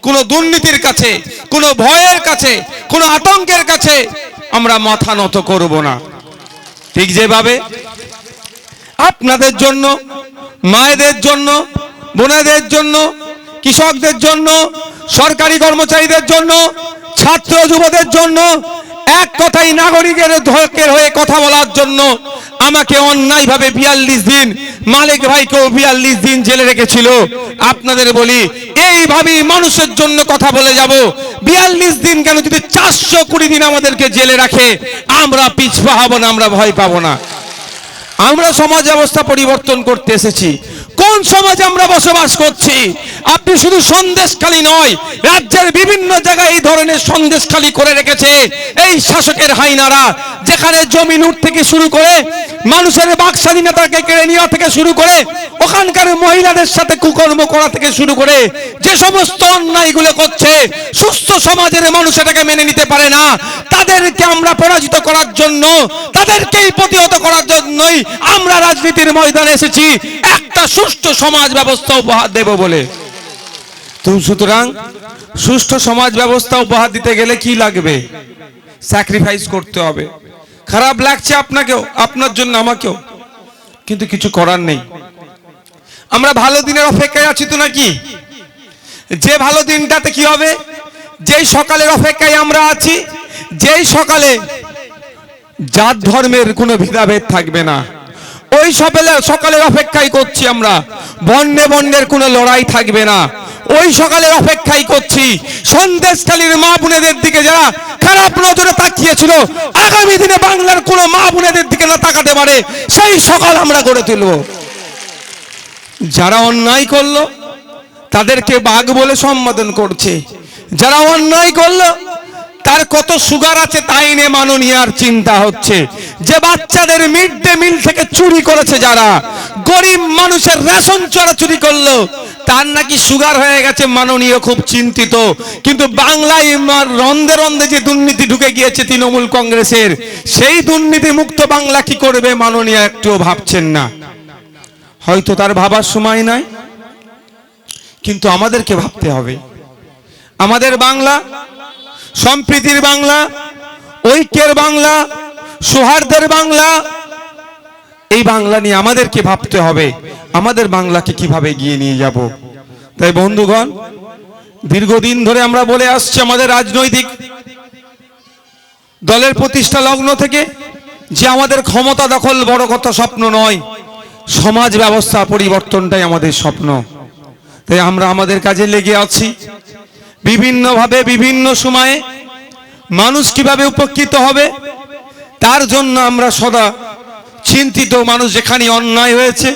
কোনো দুর্নীতির কাছে, কোনো ভয়ের কাছে, কোনো আতঙ্কের কাছে আমরা মাথা নত করব না। ঠিক যেভাবে আপনাদের জন্য, মায়েদের জন্য, বোনেদের জন্য, কৃষকদের জন্য, সরকারি কর্মচারীদের জন্য, ছাত্র যুবদের জন্য, এক কথাই নাগরিকের হকের হয়ে কথা বলার জন্য আমাকে অন্যায়ভাবে 42 দিন, মালিক ভাইকেও 42 দিন জেলে রেখেছিল। আপনাদের বলি, এইভাবেই মানুষের জন্য কথা বলে যাব। 42 দিন কেন, যদি 420 দিন আমাদেরকে জেলে রাখে, আমরা পিছপা হব না, আমরা ভয় পাবো না। আমরা সমাজ ব্যবস্থা পরিবর্তন করতে এসেছি। কোন সমাজে আমরা বসবাস করছি? আপনি শুধু সন্দেশখালী নয়, রাজ্যের বিভিন্ন জায়গায় এই ধরনের সন্দেশখালী করে রেখেছে এই শাসকের হাইনারা, যেখানে জমি লুট থেকে শুরু করে মানুষের বাক স্বাধীনতাকে কেড়ে নেওয়া থেকে শুরু করে ওখানকার মহিলাদের সাথে কুকর্ম করা থেকে শুরু করে যে সমস্ত অন্যায়গুলো করছে, সুস্থ সমাজের মানুষ এটাকে মেনে নিতে পারে না। তাদেরকে আমরা পরাজিত করার জন্য, তাদেরকেই প্রতিহত করার জন্যই আমরা রাজনীতির ময়দানে এসেছি, একটা সুষ্ঠু সমাজ ব্যবস্থা উপহার দেব বলে। তো সুতরাং সুষ্ঠু সমাজ ব্যবস্থা উপহার দিতে গেলে কি লাগবে? স্যাক্রিফাইস করতে হবে। খারাপ লাগছে আপনাকেও, আপনার জন্য আমাকেও, কিন্তু কিছু করার নেই। আমরা ভালো দিনের অপেক্ষায় আছি তো নাকি? যে ভালো দিনটাতে কি হবে? যেই সকালের অপেক্ষায় আমরা আছি, যেই সকালে জাত ধর্মের কোনো ভেদাভেদ থাকবে না, ওই সকালের অপেক্ষাই করছি আমরা। বর্ণে বর্ণের কোনো লড়াই থাকবে না, ওই সকালের অপেক্ষাই করছি। সন্দেশখালীর মা বোনেদের দিকে যারা খারাপ নজরে তাকিয়েছিল, আগামী দিনে বাংলার কোনো মা বোনেদের দিকে না তাকাতে পারে, সেই সকাল আমরা গড়ে তুলব। যারা অন্যায় করলো তাদেরকে বাঘ বলে সম্বোধন করছে, যারা অন্যায় করলো তার কত সুগার আছে তাই নিয়ে মাননীয়ার চিন্তা হচ্ছে। যে বাচ্চাদের মিড ডে মিল থেকে চুরি করেছে, যারা গরিব মানুষের রেশন চুরি করলো, তার নাকি সুগার হয়ে গেছে, মাননীয় খুব চিন্তিত। কিন্তু বাংলায় রন্ধে রন্ধে যে দুর্নীতি ঢুকে গিয়েছে তৃণমূল কংগ্রেসের, সেই দুর্নীতি মুক্ত বাংলা কি করবে মাননীয় একটুও ভাবছেন না। হয়তো তার ভাবার সময় নাই, কিন্তু আমাদেরকে ভাবতে হবে। আমাদের বাংলা সম্প্রীতির বাংলা, ঐক্যের বাংলা, সৌহার্দ্যের বাংলা, এই বাংলা নিয়ে আমাদেরকে ভাবতে হবে, আমাদের বাংলাকে কিভাবে এগিয়ে নিয়ে যাব। তাই বন্ধুগণ, দীর্ঘদিন ধরে আমরা বলে আসছি, আমাদের রাজনৈতিক দলের প্রতিষ্ঠা লগ্ন থেকে, যে আমাদের ক্ষমতা দখল বড় কথা স্বপ্ন নয়, সমাজ ব্যবস্থা পরিবর্তনটাই আমাদের স্বপ্ন। তাই আমরা আমাদের কাজে লেগে আছি। বিভিন্নভাবে বিভিন্ন সময়ে মানুষ কিভাবে উপকৃত হবে তার জন্য আমরা সদা চিন্তিত। মানুষ যেখানে অন্যায় হয়েছে,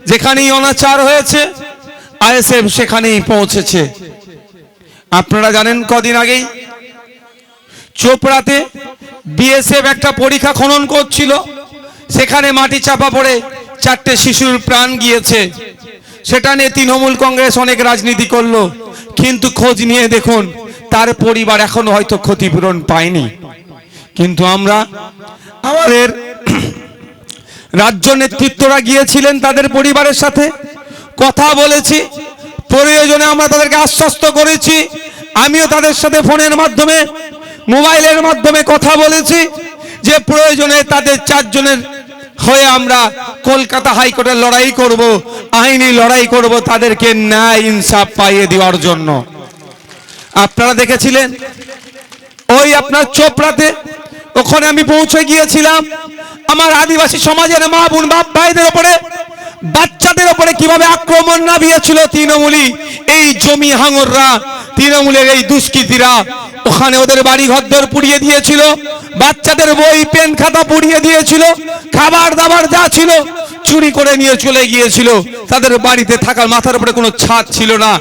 যেখানেই অনাচার হয়েছে, আইএসএফ সেখানেই পৌঁছেছে। আপনারা জানেন, কদিন আগেই চোপড়াতে বিএসএফ একটা পরীক্ষা খনন করছিল, সেখানে মাটি চাপা পড়ে 4টে শিশুর প্রাণ গিয়েছে। সেটা নিয়ে তৃণমূল কংগ্রেস অনেক রাজনীতি করলো, কিন্তু খোঁজ নিয়ে দেখুন তার পরিবার এখনো হয়তো ক্ষতিপূরণ পায়নি। কিন্তু আমরা, আমাদের রাজ্য নেতৃত্বরা গিয়েছিলেন, তাদের পরিবারের সাথে কথা বলেছি, প্রয়োজনে আমরা তাদেরকে আশ্বস্ত করেছি। আমিও তাদের সাথে ফোনের মাধ্যমে, মোবাইলের মাধ্যমে কথা বলেছি যে প্রয়োজনে তাদের 4 জনের হয়ে আমরা কলকাতা হাইকোর্টে লড়াই করব, আইনি লড়াই করব, তাদেরকে ন্যায় ইনসাফ পাইয়ে দেওয়ার জন্য। আপনারা দেখেছিলেন ওই আপনার চোপড়াতে, ওখানে আমি পৌঁছে গিয়েছিলাম। আমার আদিবাসী সমাজের মা বোন বাপ ভাইদের উপরে, বাচ্চাদের উপরে কিভাবে আক্রমণ নামিয়েছিল তৃণমূলী এই জমি হাঙররা, তৃণমূলের এই দুষ্কৃতীরা। ওখানে ওদের বাড়ি ঘরদর পুড়িয়ে দিয়েছিল, বাচ্চাদের বই পেন খাতা পুড়িয়ে দিয়েছিল, খাবার দাবার যা ছিল চুরি করে নিয়ে চলে গিয়েছিল। তাদের বাড়িতে থাকার মাথার উপরে কোনো ছাদ ছিল না।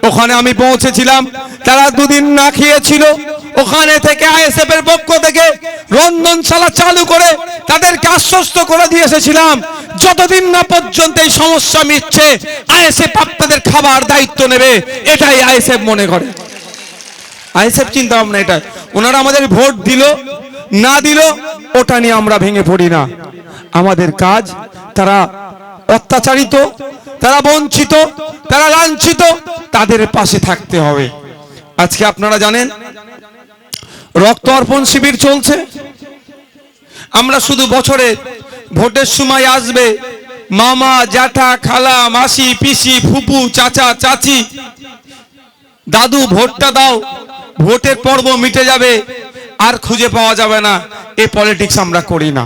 ওখানে আমি পৌঁছেছিলাম, তারা 2 দিন না খেয়েছিল। ওখানে থেকে আইএসএফ এর পক্ষ থেকে রন্ধনশালা চালু করে তাদেরকে আশ্বস্ত করে দিয়ে এসেছিলাম, যতদিন না পর্যন্ত এই সমস্যা মিটছে আইএসএফ আপনাদের খাবার দায়িত্ব নেবে। এটাই আইএসএফ মনে করে, আইএসএফ চিন্তা ভাবনা এটা। ওনারা আমাদের ভোট দিল না দিল ওটা নিয়ে আমরা ভেঙে পড়ি না। আমাদের কাজ, তারা অত্যাচারিত, তারা বঞ্চিত, তারা লাঞ্ছিত, তাদের পাশে থাকতে হবে। আজকে আপনারা জানেন রক্ত অর্পণ শিবির চলছে। আমরা শুধু বছরে ভোটের সময় আসবে মামা, জ্যাঠা, খালা, মাসি, পিসি, ফুপু, চাচা, চাচি, দাদু ভোটটা দাও, ভোটের পর্ব মিটে যাবে, আর খুঁজে পাওয়া যাবে না, এই পলিটিক্স আমরা করি না।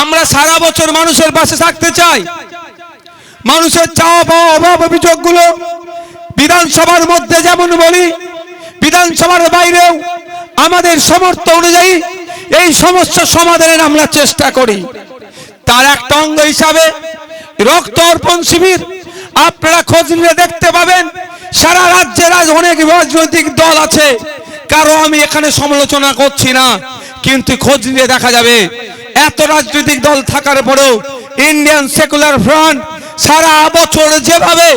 আমরা সারা বছর মানুষের পাশে থাকতে চাই। মানুষের চাওয়া পাওয়া, অভাব অভিযোগগুলো বিধানসভার মধ্যে যেমন বলি, বিধানসভার বাইরেও আমাদের সামর্থ্য অনুযায়ী এই সমস্যা সমাধানের আমরা চেষ্টা করি। তার একটা অঙ্গ হিসাবে রক্ত অর্পণ শিবির আপনারা খোঁজ নিয়ে দেখতে পাবেন। সারা রাজ্যের আজ অনেক রাজনৈতিক দল আছে, কারো আমি এখানে সমালোচনা করছি না, কিন্তু খোঁজ নিয়ে দেখা যাবে এত রাজনৈতিক দল থাকার পরেও ইন্ডিয়ান সেকুলার ফ্রন্ট সারা বছর যেভাবে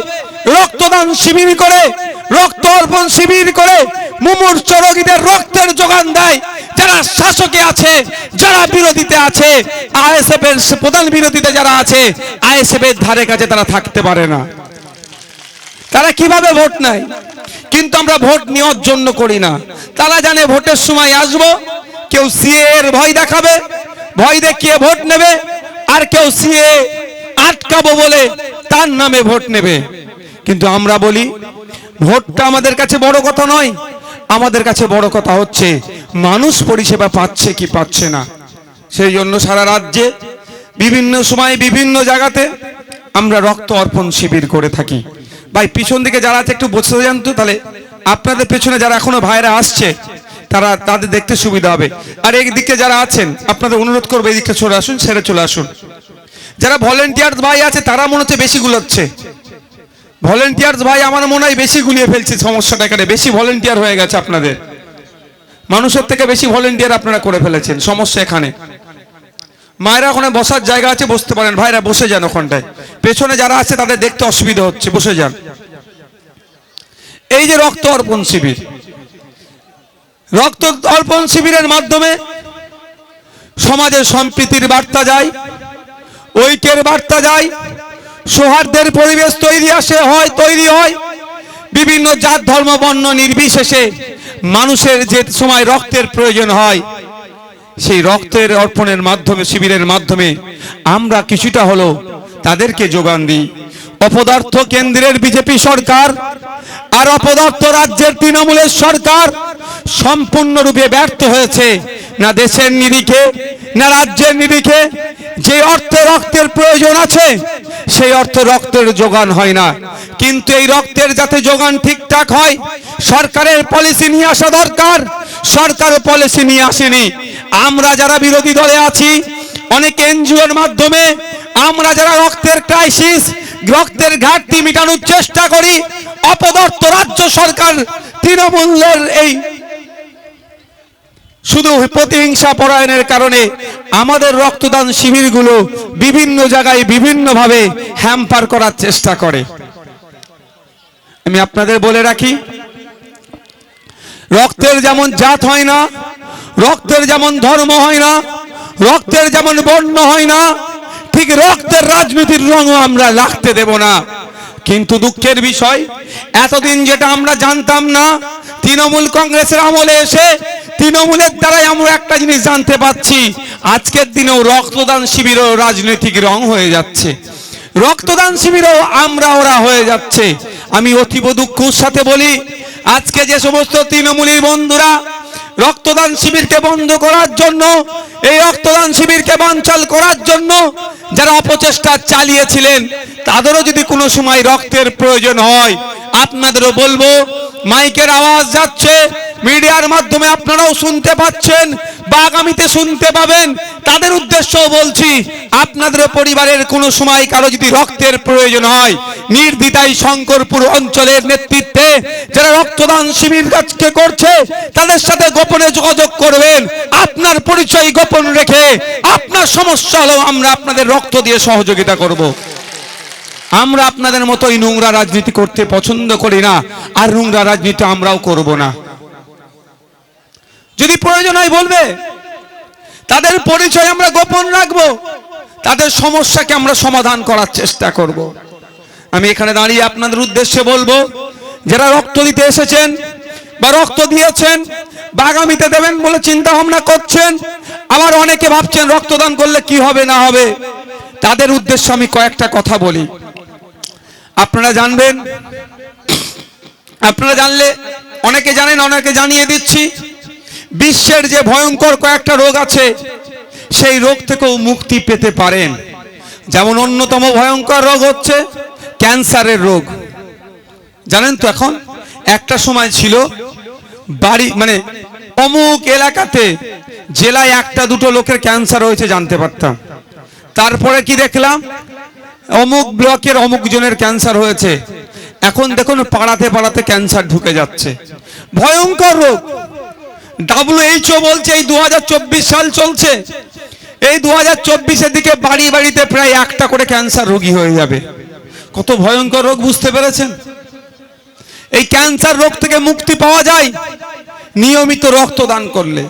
রক্তদান শিবির করে, রক্ত অর্পণ শিবির করে মুমূর্ষ রোগীদের রক্তের যোগান দেয়, যারা শাসকে আছে, যারা বিরোধীতে আছে, আইএসএফ এর প্রধান বিরোধীতে যারা আছে, আইএসএফ এর ধারে কাছে তারা থাকতে পারে না। তারা কিভাবে ভোট নেয়? কিন্তু আমরা ভোট নেওয়ার জন্য করি না। তারা জানে ভোটের সময় আসবো, কেউ সিএ এর ভয় দেখাবে, ভয় দেখিয়ে ভোট নেবে, আর কেউ সিএ আটকাবো বলে তার নামে ভোট নেবে। কিন্তু আমরা বলি ভোটটা আমাদের কাছে বড় কথা নয়, আমাদের কাছে বড় কথা হচ্ছে মানুষ পরিষেবা পাচ্ছে কি পাচ্ছে না। সেই জন্য সারা রাজ্যে বিভিন্ন সময় বিভিন্ন জায়গাতে আমরা রক্ত অর্পণ শিবির করে থাকি। ভাই পিছন দিকে যারা আছে একটু বসে যান তো, তাহলে আপনাদের পেছনে যারা এখনো ভাইরা আসছে তারা তাদের দেখতে সুবিধা হবে। আর এই দিকে যারা আছেন আপনাদের অনুরোধ করবো এই দিকে চলে আসুন, সেরে চলে আসুন। যারা ভলেন্টিয়ার ভাই আছে তারা মনে হচ্ছে বেশি গুলোচ্ছে। ভলেন্টিয়ার ভাই আমার মনে হয় বেশি গুলিয়ে ফেলছে সমস্যাটা, এখানে বেশি ভলেন্টিয়ার হয়ে গেছে আপনাদের, মানুষের থেকে বেশি ভলেন্টিয়ার আপনারা করে ফেলেছেন। সমস্যা এখানে মায়েরা ওখানে বসার জায়গা আছে, বসতে পারেন, ভাইরা বসে যান ওখানটায়। পেছনে যারা আছে তাদের দেখতে অসুবিধা হচ্ছে, বসে যান। এই যে রক্ত অর্পণ শিবির, রক্ত অর্পণ শিবিরের মাধ্যমে সমাজের সম্প্রীতির বার্তা যায়, ঐক্যের বার্তা যায়, সৌহার্দ্যের পরিবেশ তৈরি হয়। বিভিন্ন জাত ধর্ম বর্ণ নির্বিশেষে মানুষের যে সময় রক্তের প্রয়োজন হয়, সেই রক্তের অর্পণের মাধ্যমে, শিবিরের মাধ্যমে আমরা কিছুটা হলো তাদেরকে যোগান দিই। অপদার্থ কেন্দ্রের বিজেপি সরকার আর অপদার্থ রাজ্যের তৃণমূলের সরকার সম্পূর্ণরূপে ব্যর্থ হয়েছে। না দেশের নিরিখে না রাজ্যের নিরিখে যে অর্থে রক্তের প্রয়োজন আছে সেই অর্থে রক্তের যোগান হয় না। কিন্তু এই রক্তের যাতে যোগান ঠিকঠাক হয়, সরকারের পলিসি নিয়ে আসা দরকার। সরকার পলিসি নিয়ে আসেনি। আমরা যারা বিরোধী দলে আছি, অনেক এনজিওর মাধ্যমে আমরা যারা রক্তের ক্রাইসিস, রক্তের ঘাটতি মেটানোর চেষ্টা করি, অপদার্থ রাজ্য সরকার তৃণমূলের এই শুধু প্রতিহিংসা পরায়ণের কারণে আমাদের রক্তদান শিবিরগুলো বিভিন্ন জায়গায় বিভিন্নভাবে হ্যাম্পার করার চেষ্টা করে। আমি আপনাদের বলে রাখি, রক্তের যেমন জাত হয় না, রক্তের যেমন ধর্ম হয় না, রক্তের যেমন বর্ণ হয় না, ঠিক রক্তের রাজনীতির রঙও আমরা রাখতে দেব না। কিন্তু দুঃখের বিষয়, এতদিন যেটা আমরা জানতাম না, তৃণমূল কংগ্রেসের আমলে এসে তৃণমূলের দ্বারাই আমরা একটা জিনিস জানতে পাচ্ছি, আজকের দিনেও রক্তদান শিবিরও রাজনৈতিক রং হয়ে যাচ্ছে, রক্তদান শিবিরও আমরা ওরা হয়ে যাচ্ছে। আমি অতীব দুঃখের সাথে বলি, আজকে যে সমস্ত তৃণমূলী বন্ধুরা রক্তদান শিবিরকে বন্ধ করার জন্য, এই রক্তদান শিবিরকে বানচাল করার জন্য যারা অপচেষ্টা চালিয়েছিলেন, তাদেরও যদি কোনো সময় রক্তের প্রয়োজন হয়, আপনাদেরও বলবো, মাইকের আওয়াজ যাচ্ছে, মিডিয়ার মাধ্যমে আপনারাও শুনতে পাচ্ছেন বা আগামীতে শুনতে পাবেন, তাদের উদ্দেশ্যও বলছি, আপনাদের পরিবারের কোনো সময় কারো যদি রক্তের প্রয়োজন হয়, নির্দ্বিধায় শঙ্করপুর অঞ্চলের নেতৃত্বে যারা রক্তদান শিবির কাজকে করছে তাদের সাথে গোপনে যোগাযোগ করবেন। আপনার পরিচয় গোপন রেখে আপনার সমস্যা হলেও আমরা আপনাদের রক্ত দিয়ে সহযোগিতা করব। আমরা আপনাদের মতোই নোংরা রাজনীতি করতে পছন্দ করি না, আর নোংরা রাজনীতি আমরাও করব না। যদি প্রয়োজন হয় বলবে, তাদের পরিচয় আমরা গোপন রাখবো, তাদের সমস্যাকে আমরা সমাধান করার চেষ্টা করব। আমি এখানে দাঁড়িয়ে আপনাদের উদ্দেশ্যে বলবো, যারা রক্ত দিতে এসেছেন বা রক্ত দিয়েছেন বা আগামীতে দেবেন বলে চিন্তা ভাবনা করছেন, আবার অনেকে ভাবছেন রক্তদান করলে কি হবে না হবে, তাদের উদ্দেশ্যে আমি কয়েকটা কথা বলি। আপনারা জানবেন, আপনারা জানলে অনেকে জানেন, অনেকে জানিয়ে দিচ্ছি, বিশ্বের যে ভয়ঙ্কর কয়েকটা রোগ আছে সেই রোগ থেকেও মুক্তি পেতে পারেন। যেমন অন্যতম ভয়ঙ্কর রোগ হচ্ছে ক্যান্সারের রোগ। জানেন তো, এখন একটা সময় ছিল বাড়ি মানে অমুক এলাকাতে জেলায় একটা দুটো লোকের ক্যান্সার হয়েছে জানতে পারতাম, তারপরে কি দেখলাম অমুক ব্লকের অমুক জনের ক্যান্সার হয়েছে, এখন দেখুন পাড়াতে পাড়াতে ক্যান্সার ঢুকে যাচ্ছে। ভয়ঙ্কর রোগ। WHO বলছে এই 2024 সাল চলছে, এই 2024-এর দিকে বাড়ি বাড়িতে প্রায় একটা করে ক্যান্সার রোগী হয়ে যাবে। কত ভয়ঙ্কর রোগ, বুঝতে পেরেছেন? এই ক্যান্সার রোগ থেকে মুক্তি পাওয়া যায় নিয়মিত রক্তদান করলে।